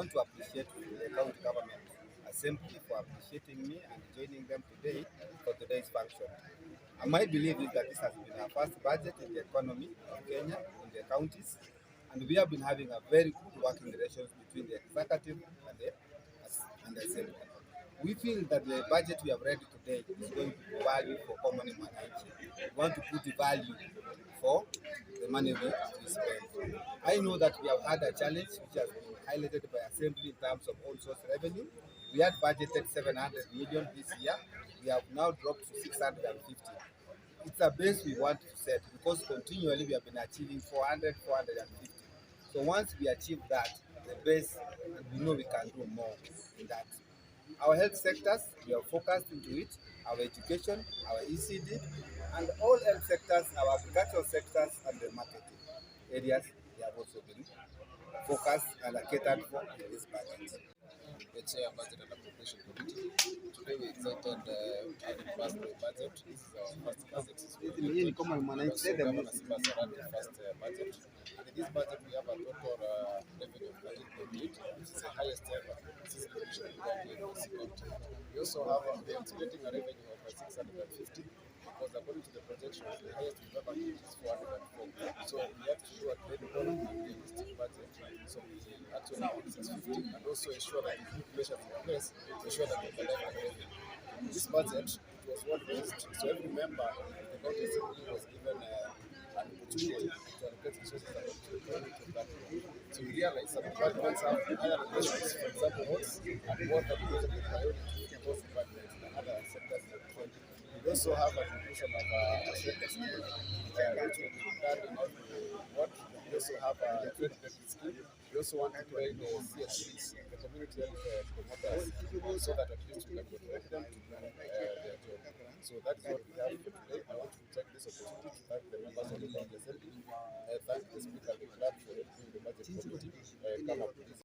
want to appreciate the county government assembly for appreciating me and joining them today for today's function. My belief is that this has been our first budget in the economy of Kenya, in the counties, and we have been having a very good working relations between the executive and the assembly. We feel that the budget we have read today is going to be value for common mananchi. We want to put the value for the money we spend. I know that we have had a challenge which has been highlighted by assembly in terms of own source revenue. We had budgeted 700 million this year. We have now dropped to 650. It's a base we want to set because continually we have been achieving 400, 450. So once we achieve that, the base, we know we can do more in that. Our health sectors, we are focused into it, our education, our ECD, and all health sectors, our agricultural sectors, and the marketing areas, they have also been focused and catered for in this budget. The Chair Budget and Appropriation Committee. Today we excited having passed the budget. This is our first budget. In common management, Governor Simbasa ran the first budget. And in this budget we have a total revenue of 13.8, which is the highest ever since the creation of the Kisii. We also have we are anticipating a revenue of 650 because according to the projections, the highest we've ever hit is 404. So we have to do a credible and realistic budget. So we actually put 650 and also ensure that we put measures in place to ensure that we collect the revenue. In this budget, it was word-based, so every member of the county assembly was given an opportunity to allocate resources to that. So we realized that departments have higher allocations, for example, roads and water because of the priority of both departments and other sectors in the county. We also have an inclusion of a shelter scheme, which will be done in every ward. We also have a trade credit scheme. We also want to create the CSCs, the community health promoters, so that at least we can motivate them to do their job. So that's what we have for today. I want to take this opportunity to thank the members of the County Assembly.